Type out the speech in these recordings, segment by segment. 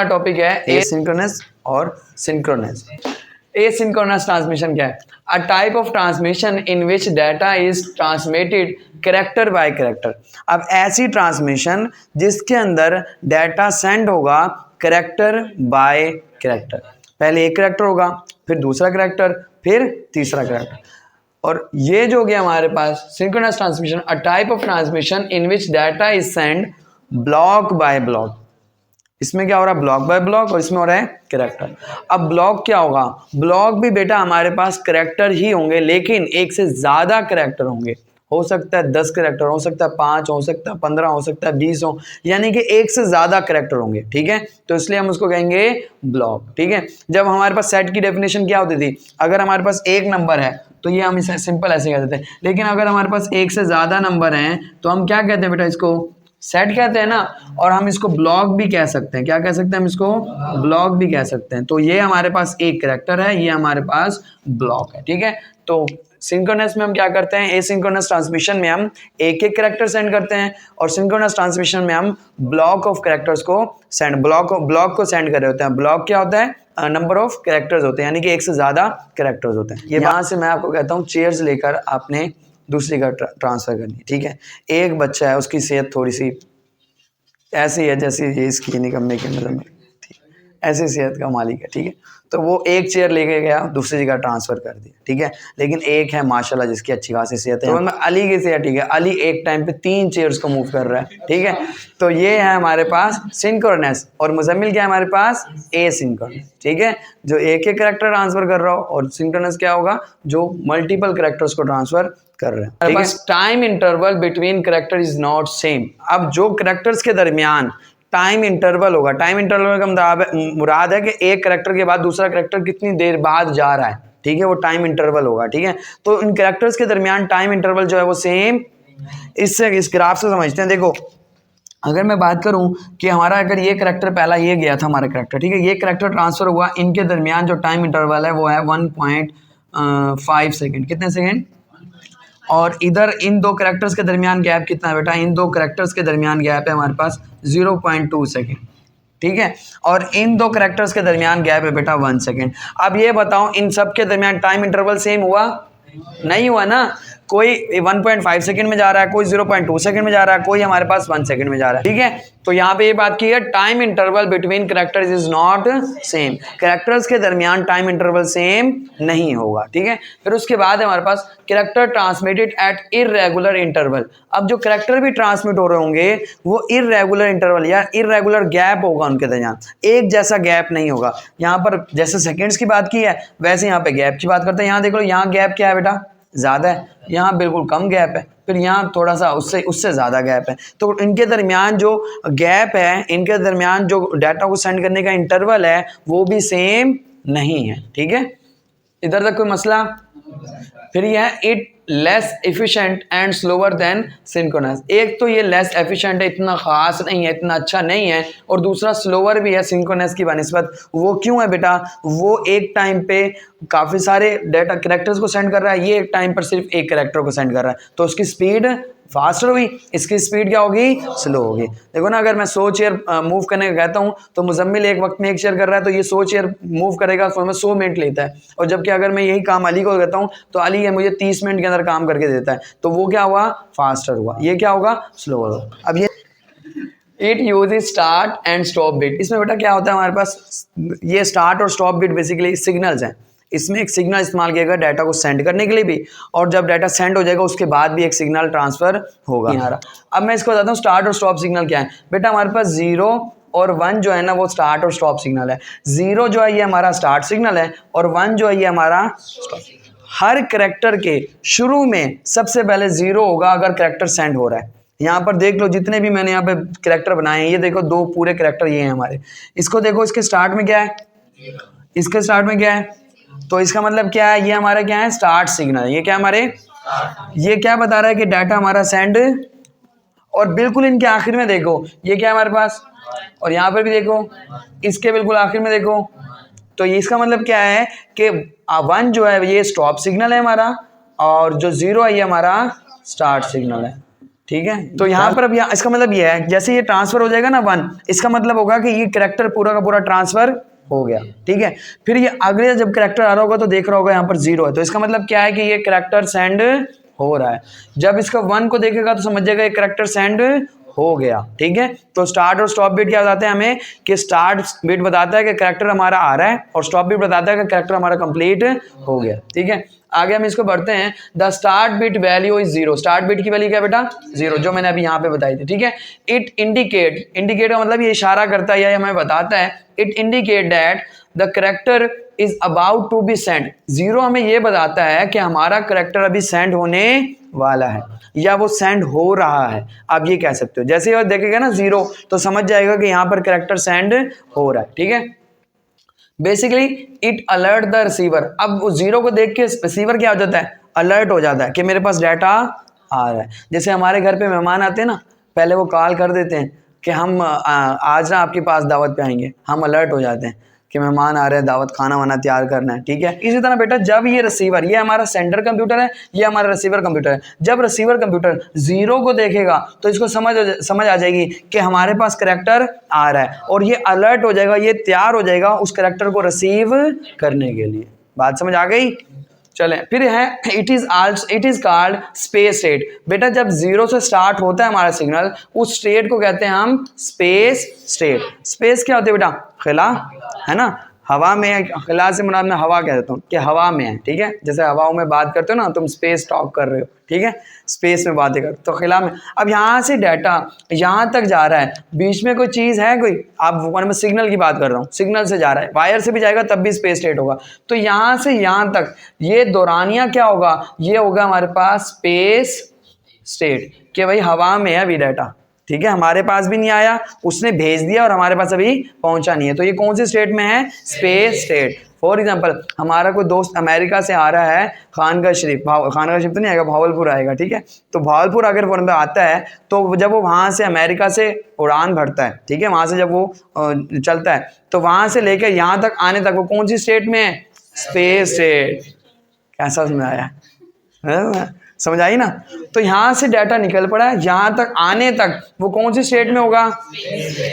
Topic है asynchronous और synchronous. Asynchronous transmission क्या है? अ type of transmission in which data is transmitted character bye character. अब ऐसी ट्रांसमिशन जिसके अंदर डाटा सेंड होगा कैरेक्टर बाय कैरेक्टर। पहले एक कैरेक्टर होगा, फिर दूसरा कैरेक्टर, फिर तीसरा कैरेक्टर। और ये जो गया हमारे पास synchronous transmission, a type of transmission in which data is send block by block. इसमें क्या हो रहा है? Block by block. और इसमें हो रहा है कैरेक्टर। अब ब्लॉक क्या होगा? ब्लॉक भी बेटा हमारे पास कैरेक्टर ही होंगे, लेकिन एक से ज्यादा कैरेक्टर होंगे। हो सकता है 10 कैरेक्टर, हो सकता है 5, हो सकता है 15, हो सकता है 20 हो, यानी कि एक से ज्यादा कैरेक्टर होंगे। ठीक है, तो इसलिए हम उसको कहेंगे ब्लॉक। ठीक है, जब हमारे पास सेट की डेफिनेशन क्या होती थी? अगर हमारे पास एक नंबर है तो ये हम इसे सिंपल ऐसे कहते थे, लेकिन अगर हमारे पास एक से ज्यादा नंबर हैं तो हम क्या कहते हैं बेटा? इसको सेट कहते हैं ना। और हम इसको ब्लॉक भी कह सकते हैं। क्या कह सकते हैं हम इसको? ब्लॉक भी कह सकते हैं। तो ये हमारे पास एक कैरेक्टर है, ये हमारे पास ब्लॉक है। ठीक है, तो सिंक्रोनस में हम क्या करते हैं? एसिंक्रोनस ट्रांसमिशन में हम एक एक कैरेक्टर सेंड करते हैं, और सिंक्रोनस ट्रांसमिशन में हम ब्लॉक ऑफ कैरेक्टर्स को ब्लॉक को सेंड कर रहे होते हैं। ब्लॉक क्या होता है? नंबर ऑफ कैरेक्टर्स होते हैं, यानी कि एक से ज्यादा कैरेक्टर्स होते हैं। ये वहां से मैं आपको कहता हूँ चेयर्स लेकर आपने दूसरी का ट्रांसफर करनी है। ठीक है, एक बच्चा है, उसकी सेहत थोड़ी सी ऐसी है जैसी ये इसकी निकम्मे के मतलब ऐसी सेहत का मालिक है। ठीक है, तो वो एक चेयर लेके गया, दूसरी जगह ट्रांसफर कर दिया। ठीक है, लेकिन एक है माशाल्लाह जिसकी अच्छी खासी सेहत है, तो मैं अली की सेहत। ठीक है, अली एक टाइम पे 3 चेयर्स को मूव कर रहा है। ठीक है, तो ये है हमारे पास सिंक्रोनस। और मुजम्मिल क्या है हमारे पास? एसिंक्रोनस। ठीक है, जो एक एक कैरेक्टर ट्रांसफर कर रहा हो, और सिंक्रोनस क्या होगा? जो मल्टीपल कैरेक्टर्स को ट्रांसफर कर रहे हैं। हमारे पास time interval between character is not same. अब जो कैरेक्टर्स के दरमियान टाइम इंटरवल होगा, टाइम इंटरवल का मुराद है कि एक कैरेक्टर के बाद दूसरा कैरेक्टर कितनी देर बाद जा रहा है। ठीक है, वो टाइम इंटरवल होगा। ठीक है, तो इन कैरेक्टर्स के दरमियान टाइम इंटरवल जो है वो सेम। इससे इस ग्राफ से समझते हैं। देखो, अगर मैं बात करूं कि हमारा अगर ये कैरेक्टर पहला ये गया था हमारा कैरेक्टर, ठीक है, ये कैरेक्टर ट्रांसफर हुआ, इनके दरमियान जो टाइम इंटरवल है वो है 1.5 सेकेंड। कितने सेकेंड? और इधर इन दो कैरेक्टर्स के दरमियान गैप कितना है बेटा? इन दो कैरेक्टर्स के दरमियान गैप है हमारे पास 0.2 सेकेंड। ठीक है, और इन दो कैरेक्टर्स के दरमियान गैप है बेटा 1 सेकेंड। अब ये बताओ, इन सब के दरमियान टाइम इंटरवल सेम हुआ? नहीं हुआ ना। कोई 1.5 सेकंड में जा रहा है, कोई 0.2 सेकंड में जा रहा है, कोई हमारे पास 1 सेकंड में जा रहा है। ठीक है, तो यहाँ पे ये बात की है, time interval between characters is not same. Characters के दरमियान टाइम इंटरवल सेम नहीं होगा। ठीक है, फिर उसके बाद हमारे पास character transmitted at irregular interval. अब जो कैरेक्टर भी ट्रांसमिट हो रहे होंगे वो इररेगुलर इंटरवल या इररेगुलर गैप होगा उनके दरमियान, एक जैसा गैप नहीं होगा। यहाँ पर जैसे सेकेंड्स की बात की है, वैसे यहाँ पे गैप की बात करते हैं। यहाँ देख लो, यहाँ गैप क्या है बेटा? ज्यादा है। यहाँ बिल्कुल कम गैप है, फिर यहाँ थोड़ा सा उससे ज्यादा गैप है। तो इनके दरमियान जो गैप है, इनके दरमियान जो डाटा को सेंड करने का इंटरवल है, वो भी सेम नहीं है। ठीक है, इधर तक कोई मसला? फिर यह है it less efficient and slower then synchronous. एक तो ये लेस एफिशिएंट है, इतना खास नहीं है, इतना अच्छा नहीं है, और दूसरा स्लोअर भी है सिंक्रोनस की बनिस्बत। वो क्यों है बेटा? वो एक टाइम पे काफी सारे डाटा कैरेक्टर्स को सेंड कर रहा है, ये एक टाइम पर सिर्फ एक कैरेक्टर को सेंड कर रहा है, तो उसकी स्पीड फास्टर हुई, इसकी स्पीड क्या होगी? स्लो होगी। देखो ना, अगर मैं 100 चेयर मूव करने का कहता हूँ तो मुजम्मिल एक वक्त में एक चेयर कर रहा है, तो ये 100 चेयर मूव करेगा तो हमें 100 मिनट लेता है। और जबकि अगर मैं यही काम अली को कहता हूँ तो अली ये मुझे 30 मिनट के अंदर काम करके देता है, तो वो क्या हुआ? फास्टर हुआ। ये क्या होगा? स्लोअर होगा। अब ये it uses start and stop bit. इसमें बेटा क्या होता है हमारे पास? ये स्टार्ट और स्टॉप बिट बेसिकली सिग्नल्स हैं। इसमें एक सिग्नल इस्तेमाल किया गया डाटा को सेंड करने के लिए भी, और जब डाटा सेंड हो जाएगा उसके बाद भी एक सिग्नल ट्रांसफर होगा। अब मैं इसको बताता हूँ स्टार्ट और स्टॉप सिग्नल क्या है। बेटा हमारे पास 0 और 1 जो है ना, वो स्टार्ट और स्टॉप सिग्नल है। 0 जो है ये हमारा स्टार्ट सिग्नल है, और 1 जो है ये हमारा स्टॉप। हर कैरेक्टर के शुरू में सबसे पहले 0 होगा अगर कैरेक्टर सेंड हो रहा है। यहाँ पर देख लो, जितने भी मैंने यहाँ पे कैरेक्टर बनाए हैं, ये देखो 2 पूरे कैरेक्टर ये हैं हमारे। इसको देखो, इसके स्टार्ट में क्या है? इसके स्टार्ट में क्या है? तो इसका मतलब क्या है? ये हमारा क्या है? Start signal. ये क्या हमारे? ये क्या बता रहा है कि डाटा हमारा सेंड। और बिल्कुल इनके आखिर में देखो, ये क्या है हमारे पास? और यहाँ पर भी देखो, इसके बिल्कुल आखिर में देखो, तो इसका मतलब क्या है कि 1 जो है ये स्टॉप सिग्नल है हमारा, और जो 0 है ये हमारा स्टार्ट सिग्नल है। ठीक है, तो यहाँ पर अब यहाँ इसका मतलब ये है जैसे ये ट्रांसफर हो जाएगा ना 1, इसका मतलब होगा कि ये कैरेक्टर पूरा का पूरा ट्रांसफर हो गया। ठीक है, फिर ये अगले जब कैरेक्टर आ रहा होगा तो देख रहा होगा यहाँ पर 0 है, तो इसका मतलब क्या है कि ये कैरेक्टर सेंड हो रहा है। जब इसका 1 को देखेगा तो समझ जाएगा ये कैरेक्टर सेंड हो गया। ठीक है, तो स्टार्ट और स्टॉप बीट क्या बताते हैं हमें कि स्टार्ट बीट बताता है कि कैरेक्टर हमारा आ रहा है, और स्टॉप बीट बताता है कि कैरेक्टर हमारा कंप्लीट हो गया। ठीक है, आगे हम इसको बढ़ते हैं। The start bit value is 0। Start bit की वैल्यू क्या बेटा 0, जो मैंने अभी यहाँ पे बताई थी। ठीक है, इट इंडिकेट का मतलब ये इशारा करता है या हमें बताता है, it indicate that the character is about to be send. 0 हमें ये बताता है कि हमारा कैरेक्टर अभी सेंड होने वाला है या वो सेंड हो रहा है, आप ये कह सकते हो। जैसे ही देखेगा ना 0 तो समझ जाएगा कि यहाँ पर कैरेक्टर सेंड हो रहा है। ठीक है, basically it alert the receiver. अब 0 को देख के रिसीवर क्या हो जाता है, अलर्ट हो जाता है कि मेरे पास डाटा आ रहा है। जैसे हमारे घर पे मेहमान आते हैं ना, पहले वो कॉल कर देते हैं कि हम आज ना आपके पास दावत पे आएंगे, हम अलर्ट हो जाते हैं कि मेहमान आ रहे हैं, दावत खाना वाना तैयार करना है। ठीक है, इसी तरह बेटा जब ये रिसीवर, ये हमारा सेंडर कंप्यूटर है, ये हमारा रिसीवर कंप्यूटर है, जब रिसीवर कंप्यूटर 0 को देखेगा तो इसको समझ आ जाएगी कि हमारे पास कैरेक्टर आ रहा है, और ये अलर्ट हो जाएगा, ये तैयार हो जाएगा उस कैरेक्टर को रिसीव करने के लिए। बात समझ आ गई? चले फिर है it is called space state. बेटा जब 0 से स्टार्ट होता है हमारा सिग्नल, उस स्टेट को कहते हैं हम स्पेस स्टेट। स्पेस क्या होती है बेटा, खिला है ना, हवा में, खिला से मुराद मैं हवा कह देता हूँ कि हवा में है। ठीक है, जैसे हवाओं में बात करते हो ना, तुम स्पेस टॉक कर रहे हो। ठीक है, स्पेस में बातें कर, तो खिला में। अब यहाँ से डाटा यहाँ तक जा रहा है, बीच में कोई चीज़ है कोई, आप मैं सिग्नल की बात कर रहा हूँ, सिग्नल से जा रहा है, वायर से भी जाएगा तब भी स्पेस स्टेट होगा। तो यहाँ से यहाँ तक ये दौरानिया क्या होगा, ये होगा हमारे पास स्पेस स्टेट, कि भाई हवा में है अभी डाटा। ठीक है, हमारे पास भी नहीं आया, उसने भेज दिया और हमारे पास अभी पहुंचा नहीं है, तो ये कौन सी स्टेट में है, स्पेस स्टेट। फॉर एग्जांपल हमारा कोई दोस्त अमेरिका से आ रहा है खानका शरीफ तो नहीं आएगा, भावलपुर आएगा। ठीक है, तो भावलपुर अगर वो आता है तो जब वो वहाँ से अमेरिका से उड़ान भरता है, ठीक है, वहाँ से जब वो चलता है तो वहाँ से लेकर यहाँ तक आने तक वो कौन सी स्टेट में है, स्पेस स्टेट। कैसा समझ आया, समझ आई ना? तो यहाँ से डाटा निकल पड़ा है, यहाँ तक आने तक वो कौन सी स्टेट में होगा,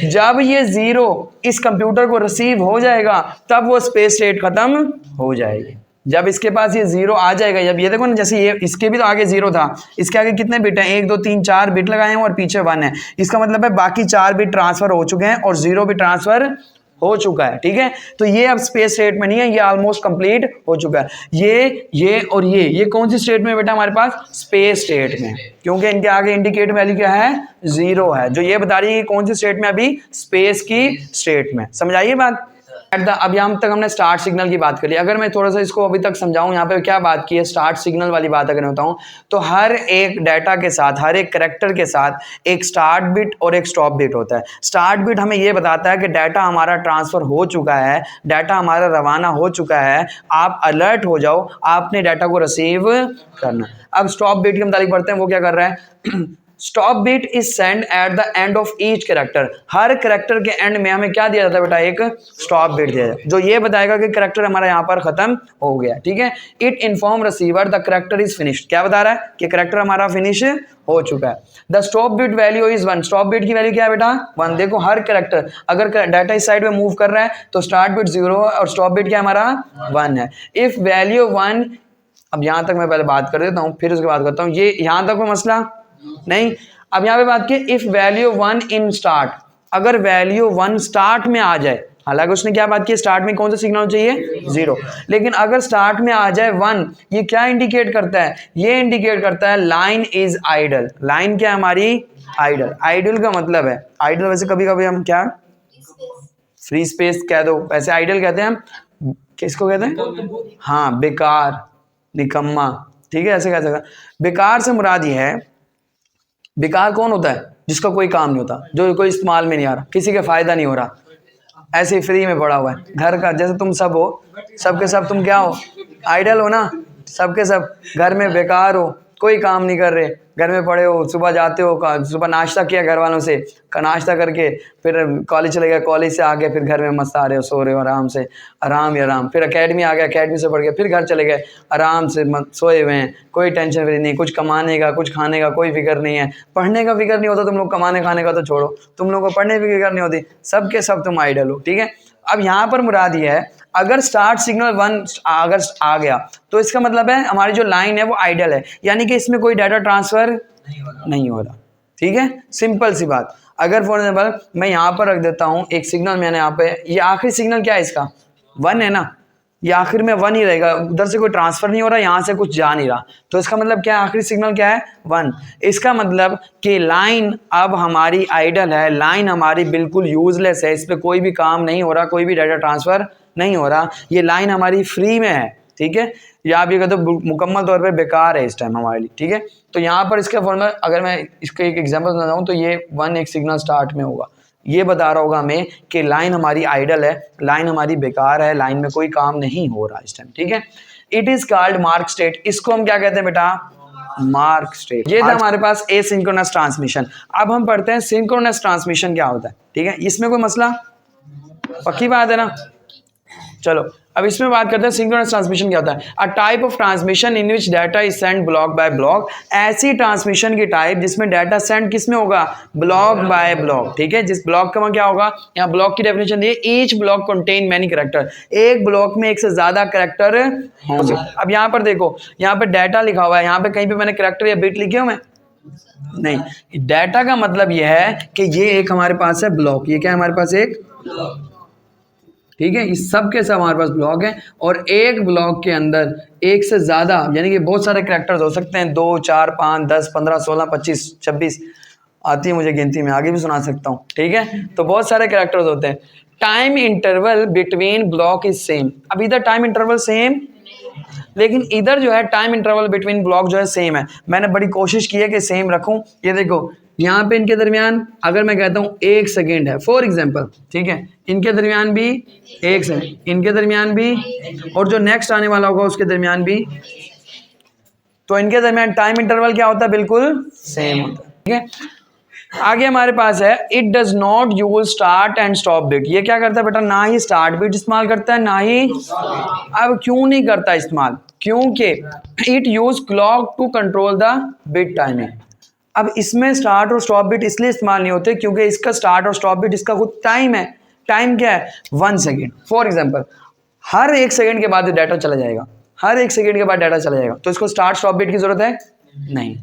जब ये 0 इस कंप्यूटर को रिसीव हो जाएगा तब वो स्पेस स्टेट खत्म हो जाएगी। जब इसके पास ये 0 आ जाएगा, जब ये देखो ना, जैसे ये इसके भी तो आगे 0 था, इसके आगे कितने बिट हैं, 1 2 3 4 बिट लगाए हैं और पीछे 1 है। इसका मतलब है बाकी 4 बिट ट्रांसफर हो चुके हैं और 0 भी ट्रांसफर हो चुका है। ठीक है, तो ये अब स्पेस स्टेट में नहीं है, ये ऑलमोस्ट कंप्लीट हो चुका है। ये और ये कौन सी स्टेट में बेटा हमारे पास, स्पेस स्टेट में, क्योंकि इनके आगे इंडिकेट वैल्यू क्या है, 0 है, जो ये बता रही है कौन सी स्टेट में, अभी स्पेस की स्टेट में। समझ आइए बात? अब यहाँ तक हमने स्टार्ट सिग्नल की बात करी। अगर मैं थोड़ा सा इसको अभी तक समझाऊं, यहाँ पे क्या बात की है, स्टार्ट सिग्नल वाली बात अगर मैं बताऊं, तो हर एक डाटा के साथ, हर एक कैरेक्टर के साथ एक स्टार्ट बिट और एक स्टॉप बिट होता है। स्टार्ट बिट हमें ये बताता है कि डाटा हमारा ट्रांसफर हो चुका है, डाटा हमारा रवाना हो चुका है, आप अलर्ट हो जाओ, आपने डाटा को रिसीव करना। अब स्टॉप बिट के मुताबिक पढ़ते हैं, वो क्या कर रहा है, stop bit is send at the end of each character. हर कैरेक्टर के एंड में हमें क्या दिया जाता है बेटा, एक स्टॉप बीट दिया जाता है, जो ये बताएगा कि कैरेक्टर हमारा यहाँ पर खत्म हो गया। ठीक है, it inform receiver the character is finished. क्या बता रहा है कि कैरेक्टर हमारा फिनिश हो चुका है। The stop bit value is 1। Stop bit की वैल्यू क्या है बेटा, 1। देखो हर कैरेक्टर अगर डाटा इस साइड में मूव कर रहा है तो स्टार्ट बीट 0 है और स्टॉप बीट क्या हमारा 1 है। इफ वैल्यू 1, अब यहाँ तक मैं पहले बात कर देता हूँ फिर उसके बाद करता हूँ, ये यहाँ तक कोई मसला नहीं। अब यहाँ पे बात की, इफ वैल्यू 1 इन स्टार्ट, अगर वैल्यू 1 स्टार्ट में आ जाए, हालांकि उसने क्या बात की, स्टार्ट में कौन सा सिग्नल चाहिए, 0, लेकिन अगर स्टार्ट में आ जाए 1, ये क्या इंडिकेट करता है, ये इंडिकेट करता है लाइन इज आइडल। लाइन क्या है हमारी, आइडल। आइडल का मतलब है, आइडल वैसे कभी कभी हम क्या, फ्री स्पेस कह दो, वैसे आइडल कहते हैं हम, किसको कहते हैं, हाँ, बेकार, निकम्मा। ठीक है, ऐसे कह सकते हैं। बेकार से मुराद ये है, बेकार कौन होता है, जिसका कोई काम नहीं होता, जो कोई इस्तेमाल में नहीं आ रहा, किसी का फायदा नहीं हो रहा, ऐसे ही फ्री में पड़ा हुआ है घर का। जैसे तुम सब हो, सबके सब तुम क्या हो, आइडल हो ना, सबके सब घर में बेकार हो, कोई काम नहीं कर रहे, घर में पड़े हो, सुबह जाते हो, सुबह नाश्ता किया घर वालों से, नाश्ता करके फिर कॉलेज चले गए, कॉलेज से आ गए, फिर घर में मस्त आ रहे हो, सो रहे हो आराम से, आराम ही आराम, फिर एकेडमी आ गया, एकेडमी से पढ़ के फिर घर चले गए, आराम से सोए हुए हैं, कोई टेंशन फ्री नहीं, कुछ कमाने का, कुछ खाने का कोई फिक्र नहीं है, पढ़ने का फिक्र नहीं होता तुम लोग, कमाने खाने का तो छोड़ो, तुम लोग को पढ़ने की फिक्र नहीं होती, सब के सब तुम आइडल हो, ठीक है। अब यहाँ पर मुराद ये है, अगर स्टार्ट सिग्नल 1 अगर आ गया तो इसका मतलब है हमारी जो लाइन है वो आइडल है, यानी कि इसमें कोई डाटा ट्रांसफर नहीं हो रहा, ठीक है, सिंपल सी बात। अगर फॉर एग्जाम्पल मैं यहाँ पर रख देता हूँ एक सिग्नल, मैंने यहाँ पे, ये आखिरी सिग्नल क्या है इसका, 1 है ना, ये आखिर में 1 ही रहेगा, उधर से कोई ट्रांसफर नहीं हो रहा, यहाँ से कुछ जा नहीं रहा, तो इसका मतलब क्या है, आखिरी सिग्नल क्या है, 1। इसका मतलब कि लाइन अब हमारी आइडल है, लाइन हमारी बिल्कुल यूजलेस है, इस पर कोई भी काम नहीं हो रहा, कोई भी डाटा ट्रांसफर नहीं हो रहा, ये लाइन हमारी फ्री में है, ठीक है, या आप ये कहते हो मुकम्मल तौर पर बेकार है इस टाइम हमारे लिए, ठीक है। तो यहाँ पर इसका फॉर्मूला अगर मैं इसका एक एग्जाम्पल बताता हूँ तो ये 1 एक सिग्नल स्टार्ट में होगा, ये बता रहा होगा हमें कि लाइन हमारी आइडल है, लाइन हमारी बेकार है, लाइन में कोई काम नहीं हो रहा इस टाइम, ठीक है। It is called mark state, इसको हम क्या कहते हैं बेटा, मार्क स्टेट। ये था हमारे पास एसिंक्रोनस ट्रांसमिशन। अब हम पढ़ते हैं सिंक्रोनस ट्रांसमिशन क्या होता है, ठीक है, इसमें कोई मसला, पक्की बात है ना। चलो अब इसमें बात करते हैं सिंक्रोनस ट्रांसमिशन क्या होता है। अ type of transmission in which data is send block by block, ऐसी ट्रांसमिशन की टाइप जिसमें डाटा सेंड किस में होगा, ब्लॉक बाय ब्लॉक, ठीक है। जिस ब्लॉक का क्या होगा, यहाँ ब्लॉक की डेफिनेशन दी है, each block contain many character, एक ब्लॉक में एक से ज्यादा कैरेक्टर होंगे। अब यहाँ पर देखो, यहाँ पे डाटा लिखा हुआ है, यहाँ पे कहीं पे मैंने कैरेक्टर या बिट लिखे हो मैं नहीं, डाटा का मतलब यह है कि ये एक हमारे पास है ब्लॉक, ये क्या है हमारे पास एक, ठीक है, इस सब के सब हमारे पास ब्लॉक है, और एक ब्लॉक के अंदर एक से ज्यादा यानी कि बहुत सारे कैरेक्टर्स हो सकते हैं, 2 4 5 10 15 16 25 26 आती है मुझे गिनती में, आगे भी सुना सकता हूँ, ठीक है। तो बहुत सारे कैरेक्टर्स होते हैं। Time interval between block is same, अब इधर टाइम इंटरवल सेम, लेकिन इधर जो है टाइम इंटरवल बिटवीन ब्लॉक जो है सेम है। मैंने बड़ी कोशिश की है कि सेम रखूं। ये देखो यहाँ पे इनके दरमियान अगर मैं कहता हूँ 1 सेकेंड है फॉर एग्जांपल, ठीक है, इनके दरमियान भी 1 सेकेंड, इनके दरमियान भी, और जो नेक्स्ट आने वाला होगा उसके दरमियान भी, तो इनके दरमियान टाइम इंटरवल क्या होता है, बिल्कुल सेम होता है, ठीक है। आगे हमारे पास है it does not use start and stop bit, ये क्या करता है बेटा, ना ही स्टार्ट बिट इस्तेमाल करता है ना ही, अब क्यों नहीं करता इस्तेमाल, क्योंकि it use clock to control the bit timing. अब इसमें स्टार्ट और स्टॉप बिट इसलिए इस्तेमाल नहीं होते क्योंकि इसका स्टार्ट और स्टॉप बिट इसका खुद टाइम है। टाइम क्या है, 1 second. For example her 1 second के बाद डाटा चला जाएगा, हर 1 सेकेंड के बाद डाटा चला जाएगा, तो इसको स्टार्ट स्टॉप बिट की जरूरत है नहीं,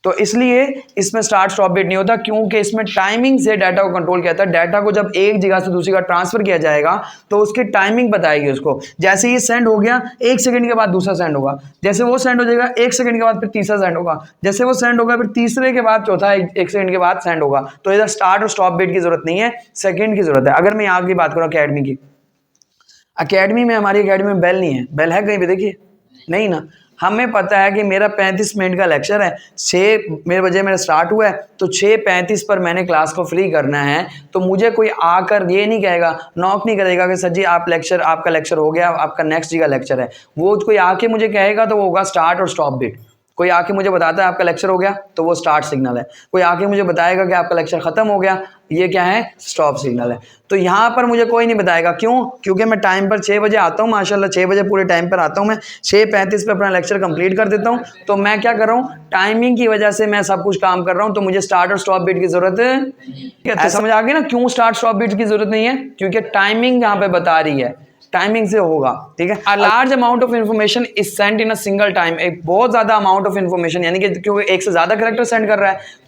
तो इसलिए इसमें स्टार्ट स्टॉप बिट नहीं होता, क्योंकि इसमें टाइमिंग से डाटा को कंट्रोल किया जाता है। डाटा को जब एक जगह से दूसरी जगह ट्रांसफर किया जाएगा तो उसकी टाइमिंग बताएगी उसको, जैसे ये सेंड हो गया 1 सेकंड के बाद दूसरा सेंड होगा, जैसे वो सेंड हो जाएगा 1 सेकंड के बाद फिर तीसरा सेंड होगा, जैसे वो सेंड होगा फिर तीसरे के बाद चौथा 1 सेकंड के बाद सेंड होगा। तो इधर स्टार्ट और स्टॉप बिट की जरूरत नहीं है, सेकंड की जरूरत है। अगर मैं यहाँ की बात करूँ अकेडमी की, अकेडमी में हमारी अकेडमी में बेल नहीं है, बेल है कहीं पे देखिए नहीं ना। हमें पता है कि मेरा 35 मिनट का लेक्चर है, 6 बजे मेरा स्टार्ट हुआ है, तो 6:35 पर मैंने क्लास को फ्री करना है। तो मुझे कोई आकर ये नहीं कहेगा, नॉक नहीं करेगा कि सर जी आपका लेक्चर हो गया, आपका नेक्स्ट जी का लेक्चर है। वो कोई आके मुझे कहेगा तो वो होगा स्टार्ट और स्टॉप बिट। कोई आके मुझे बताता है आपका लेक्चर हो गया तो वो स्टार्ट सिग्नल है, कोई आके मुझे बताएगा कि आपका लेक्चर खत्म हो गया, ये क्या है, स्टॉप सिग्नल है। तो यहाँ पर मुझे कोई नहीं बताएगा, क्यों, क्योंकि मैं टाइम पर 6 बजे आता हूँ, माशाल्लाह 6 बजे पूरे टाइम पर आता हूँ, मैं 6:35 पे अपना लेक्चर कंप्लीट कर देता हूँ। तो मैं क्या कर रहा हूँ, टाइमिंग की वजह से मैं सब कुछ काम कर रहा हूँ, तो मुझे स्टार्ट और स्टॉप बिट की जरूरत है। तो समझ आ गई ना क्यों स्टार्ट स्टॉप बिट की जरूरत नहीं है, क्योंकि टाइमिंग यहाँ पे बता रही है, टाइमिंग से होगा, ठीक है। A large amount of information is send in a single time, एक बहुत ज्यादा अमाउंट ऑफ इन्फॉर्मेशन, यानी कि क्योंकि एक से ज्यादा कैरेक्टर सेंड कर रहा है